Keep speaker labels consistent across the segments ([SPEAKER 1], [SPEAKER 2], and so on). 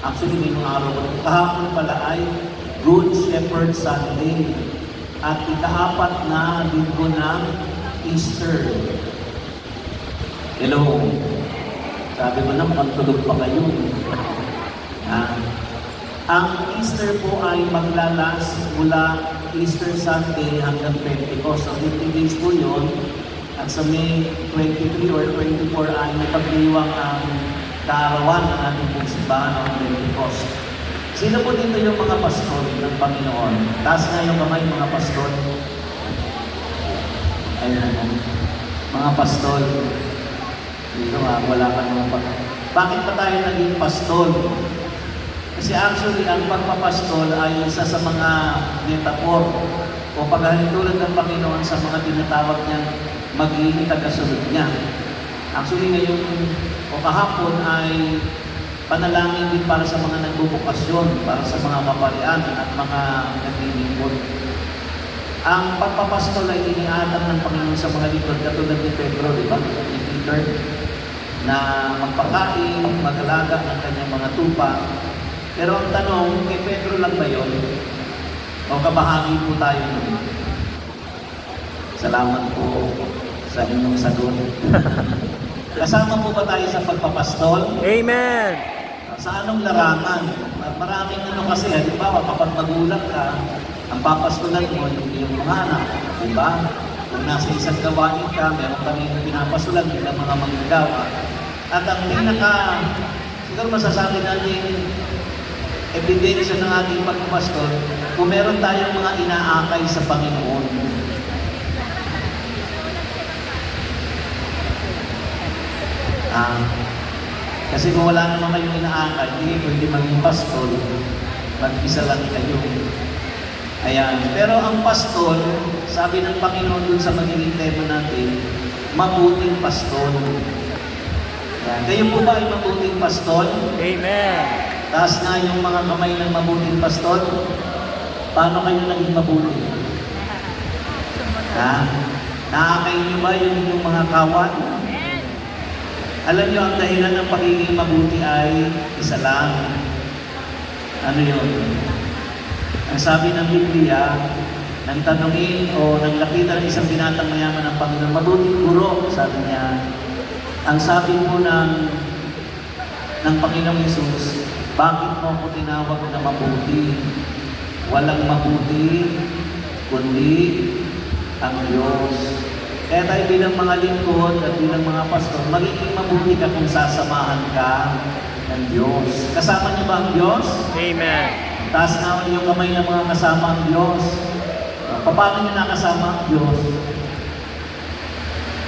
[SPEAKER 1] Actually, ngayong araw ko, kahapon pala ay Good Shepherd Sunday. At ika-4 na linggo ng Easter. Hello. Sabi mo na, magtulog pa kayo. Ang Easter po ay maglalas mula Easter Sunday hanggang Pentecost. So 50 days po yun. At sa May 23 or 24 ay napagdiwang ang kaarawan ng ating pong simbahan ng Pentecost. Sino po dito yung mga pastor ng Panginoon? Taas nga yung kamay, mga pastor. Ayun, mga pastor. Dito nga, wala ka naman pa. Bakit pa tayo naging pastor? Kasi actually, ang pagpapastol ay isa sa mga metaphor o paghahalintulad ng Panginoon sa mga tinatawag niyang magiging tagasunod niya. Actually, ngayon o kahapon ay panalangin din para sa mga nagbubukasyon, para sa mga maparian at mga naglilingkod. Ang pagpapastol ay inialam ng Panginoon sa mga lingkod, katulad ni Pedro, di ba? Ni Peter, na magpakain, mag-alaga ng kanyang mga tupa. Pero ang tanong, kay Pedro lang ba yun? O kabahagi po tayo nun? Salamat po sa inyong sagot. Kasama po ba tayo sa pagpapastol?
[SPEAKER 2] Amen!
[SPEAKER 1] Sa anong larangan? Maraming kasi, halimbawa, kapag magulang ka, ang papastolan mo yung iyong mga anak, di ba? Kung nasa isang gawain ka, meron kami pinapastolan bilang mga manggagawa. At ang siguro masasabi natin, ebidensya ng ating pagpapastol, kung meron tayong mga inaakay sa Panginoon. Kasi kung wala naman kayong inaakay, hindi pwede maging pastol, mag-isa lang kayo. Ayan. Pero ang pastol, sabi ng Panginoon dun sa magiging tema natin, mabuting pastol. Ayan. Kayo po ba ay mabuting pastol?
[SPEAKER 2] Amen!
[SPEAKER 1] Taas nga yung mga kamay ng mabuting pastol. Paano kayo naging mabuti? Naakay niyo ba yung mga kawan? Alam niyo, ang dahilan ng pagiging mabuti ay isa lang. Ano yun? Ang sabi ng Biblia, nang tanungin o nang lapitan ng isang binatang mayaman ng Panginoon, mabuting guro, sabi niya. Ang sabi po ng Panginoong Hesus, bakit mo ako tinawag na mabuti? Walang mabuti, kundi ang Diyos. Kaya tayo bilang mga lingkod at bilang mga pastor, magiging mabuti ka kung sasamahan ka ng Diyos. Kasama niyo ba ang Diyos?
[SPEAKER 2] Amen!
[SPEAKER 1] Taas na yung kamay ng mga kasama ang Diyos. Paano niyo nakasama ang Diyos?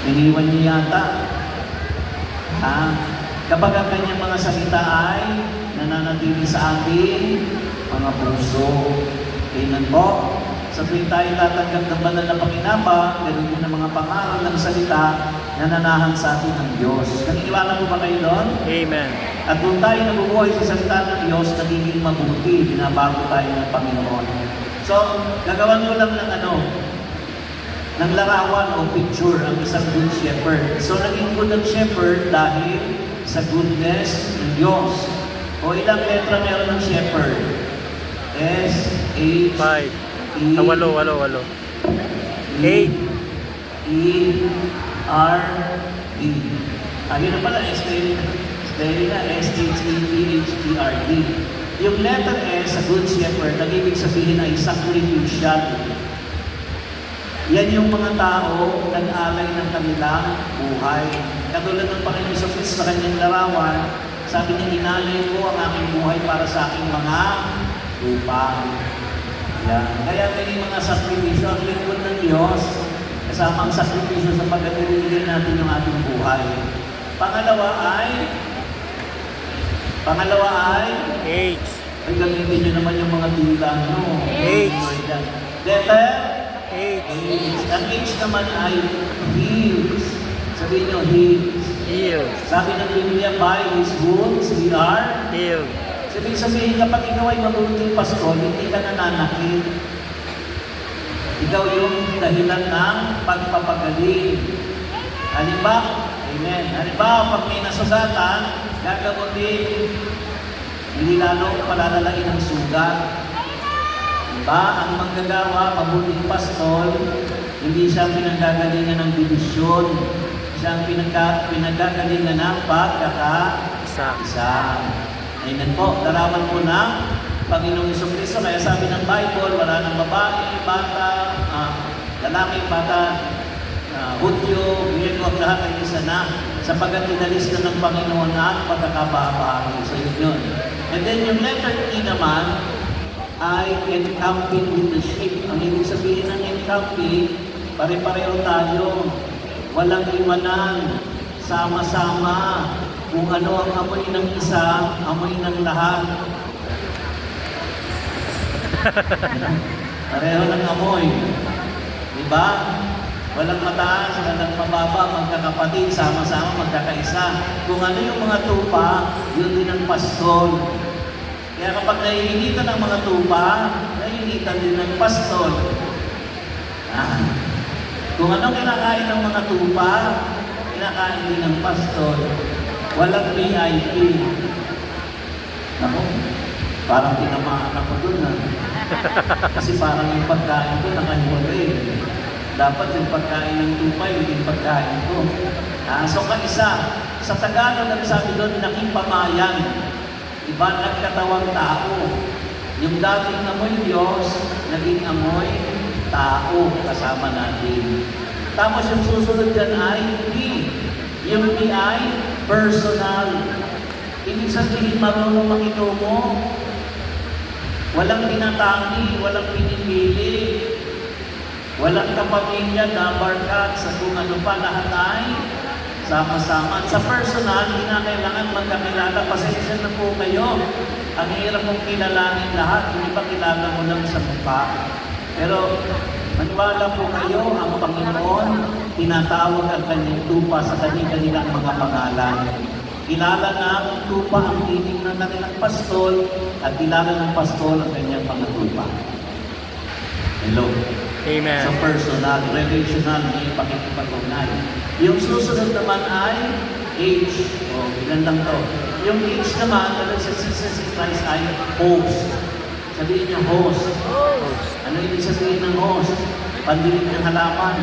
[SPEAKER 1] Iniwan niyo yata. Kapag ang kanyang mga salita ay nananatili sa ating mga puso. Amen po. Sa tuwing tayo tatanggap ng banal na pakinabang, ganun din ang mga pangaral ng salita na nanahan sa atin ng Diyos. Naniniwala po ba kayo doon?
[SPEAKER 2] Amen!
[SPEAKER 1] At kung tayo nabubuhay sa salita ng Diyos, nagiging mabuti, binabago tayo ng Panginoon. So, gagawan ko lang ng larawan o picture ang isang good shepherd. So, naging good ang shepherd dahil sa goodness ng Diyos. O ilang letra meron ng shepherd? S, H,
[SPEAKER 2] 5.
[SPEAKER 1] E,
[SPEAKER 2] 8.
[SPEAKER 1] E, R, D. Yun na pala, S-H-E-P-H-E-R-D. Yung letter S sa Good Shepherd, nag-ibig sabihin ay sacrificial. Yan yung mga tao nag-alay ng kanilang buhay. Katulad ng Panginoon sa Kristo sa kanyang larawan, sabi niya, inalay ko ang aking buhay para sa aking mga lupa. Yan. Kaya may mga sakripisyo ang lingkod ng Diyos, kasama ang sakripisyo sa pagkakiligay natin yung ating buhay. Pangalawa ay
[SPEAKER 2] H.
[SPEAKER 1] ay gamitin nyo naman yung mga tila nyo.
[SPEAKER 2] H.
[SPEAKER 1] Letter
[SPEAKER 2] H.
[SPEAKER 1] Ang H naman ay heals. Sabihin nyo, heals.
[SPEAKER 2] Healed.
[SPEAKER 1] Sabi ng Biblia, by His wounds we are
[SPEAKER 2] Healed.
[SPEAKER 1] sabihin, kapag ikaw ay mabuting pastol, hindi ka nananakit. Ikaw yung dahilan ng pagpapagaling. Halimbawa, amen. Halimbawa, pag may nasugatan, gagamutin. Hindi lalong palalalain ang sugat. Diba? Ang manggagawa, mabuting pastol, hindi siya pinagagalingan ng divisyon. Siya ang pinagagalingan ng pagkakaisa. Amen po, larawan po ng Panginoong Jesucristo. Kaya sabi ng Bible, wala ng babae, bata, lalaki, bata, Hudyo, Griego, ang lahat ay isa na sapagkat inalis na ng Panginoon ang pagkakabahagi. So yun. And then yung letter E naman ay encamping with the sheep. Ang ibig sabihin ng encamping, pare-pareho tayo. Walang iwanan, sama-sama. Kung ano ang amoy ng isa, amoy ng lahat. Pareho ng amoy. Diba? Walang mataas, walang mababa, magkakapatid, sama-sama, magkakaisa. Kung ano yung mga tupa, yun din ang pastol. Kaya kapag naiinitan ng mga tupa, naiinitan din ng pastol. Kung anong kinakain ng mga tupa, kinakain din ng pastol. Walang VIP. Ako, parang tinamaan ako dun Kasi parang yung pagkain ko nakahiwalay. Dapat yung pagkain ng tupa, yung pagkain ko. So kaisa, sa Tagalog, ang sabi doon, naging pamayan. Iba, nagkatawang tao. Yung dating amoy Diyos, naging amoy tao kasama natin. Tapos yung susunod dyan ay P. Yung P ay personal. Ibig sabihin, marunong makitungo. Walang tinatangi, walang pinipili. Walang kapamilya, nabarkat, sa kung ano pa, lahat ay sama-sama. At sa personal, kinakailangan magkakilala. Pasensya na po kayo. Ang hirap mong kilalanin lahat. Hindi ba kilala mo lang sa mukha? Pero maniwala po kayo, ang Panginoon, tinatawag ang kanyang tupa sa kanilang mga pangalan. Kilala ng tupa ang tinig ng kanilang pastol at kilala ng pastol ang kanyang mga tupa. Hello.
[SPEAKER 2] Amen.
[SPEAKER 1] Sa personal, relational, may pakikipag-ugnay. Yung susunod naman ay H. Ilan lang to. Yung H naman, talagang sa Jesus Christ ay host. Sabihin niyo host. Ano ibig sabihin ng host? Pandilig ng halaman.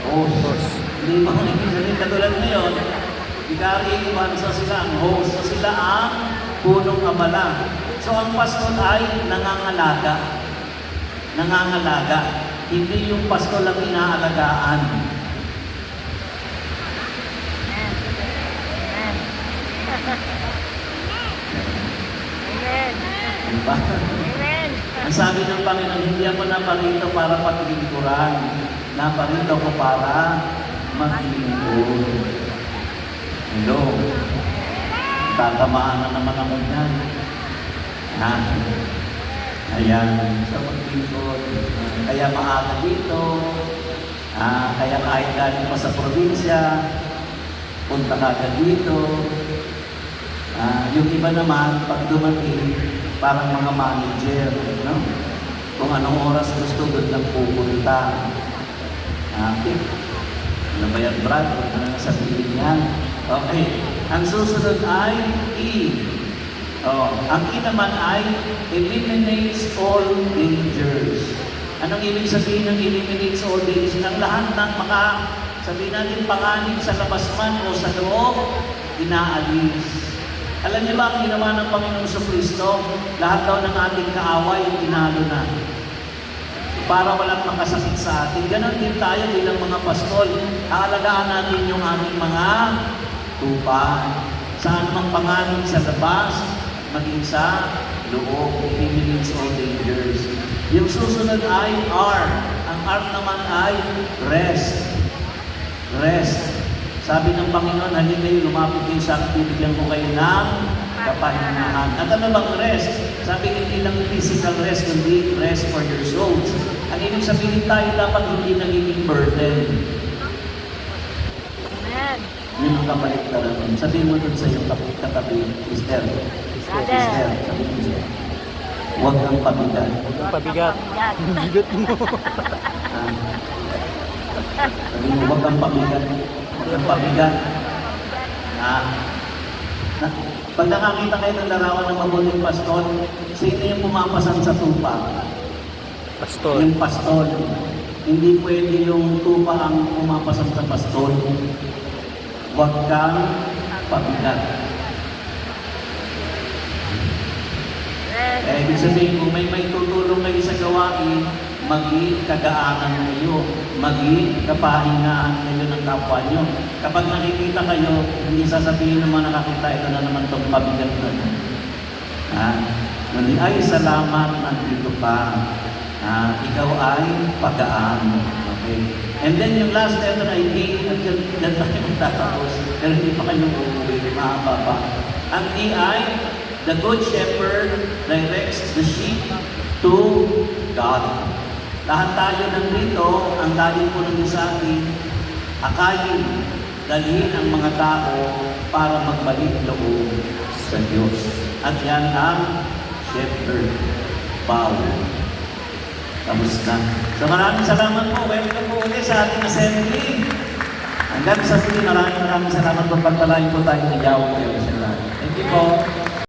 [SPEAKER 1] Host. Hindi mo ibig sabihin. Katulad ngayon, ikari, so sila ang host. So sila ang punong abala. So ang pastol ay nangangalaga. Nangangalaga. Hindi yung pastol ang inaalagaan. Diba? Ang sabi ng Panginoon, hindi ako naparito para paglingkuran. Naparito ko para maglingkod. Hello? Tatamaan na naman ako dyan. Ayan, sa maglingkod. Kaya maaga dito. Kaya kahit galing pa sa probinsya, punta ka agad dito. Yung iba naman, pag dumating, parang mga manager, no? Kung anong oras gusto, doon lang pupunta. Okay. Ano ba yan, Brad? Ano na sabihin yan? Okay. Ang susunod ay E. Ang E naman ay eliminates all dangers. Anong ibig sabihin ng eliminates all dangers? Ang lahat ng sabihin natin, panganib sa labas man o sa loob, inaalis. Alam niyo ba ang ginawa ng Panginoong Jesucristo? Lahat daw ng ating kaaway, tinalo na. Para walang makasakit sa atin. Ganon din tayo bilang mga pastol. Aalagaan natin yung ating mga tupa. Saan mang panganib sa labas, maging sa loob, eliminates all dangers. Yung susunod ay R. Ang R naman ay rest. Rest. Sabi ng Panginoon, halika kayo, lumapit kayo sa akin, bibigyan ko kayo ng kapahingahan. At ano bang rest? Sabi, hindi lang physical rest, kundi rest for your souls. Ang ibig sabihin tayo dapat hindi nagiging burden.
[SPEAKER 3] Amen.
[SPEAKER 1] Yun ang kapaligtaran. Sabihin mo dun sa iyong katabi, Sister. Sister, sabihin mo. Huwag kang pabigat.
[SPEAKER 2] Pabigat. Bigat mo.
[SPEAKER 1] Sabihin mo, huwag kang pabigat. Huwag kang pabigat. Pag nakakita kayo ng larawan ng mabuting pastol, sino yung pumapasan sa tupa?
[SPEAKER 2] Pastor.
[SPEAKER 1] Yung pastol. Hindi pwede yung tupa ang pumapasan sa pastol. Huwag kang pabigat. Eh, ibig sabihin, kung may tutulong kayo sa gawain, maging kagaanan kayo, maging kapahingaan kayo ng kapwa nyo. Kapag nakikita kayo, hindi sasabihin ng mga nakakita, ito na naman itong pabigat na. Hindi, ay, salamat, nandito ka. Ikaw ay pagaan. Okay? And then yung last letter ay D, at yan tayo magtatapos. Pero hindi pa kayo uuwi, mahaba pa. Ang D ay, the good shepherd directs the sheep to God. Lahat tayo nandito, ang dalhin po ng sa atin, akayin, dalhin ang mga tao para magbalik loob sa Diyos. At yan ang shepherd power. Tapos na. So maraming salamat po. Welcome po ulit sa ating assembly. Hanggang sa huli, maraming salamat po. Pagpalain po tayo ng Yahweh. Thank you po.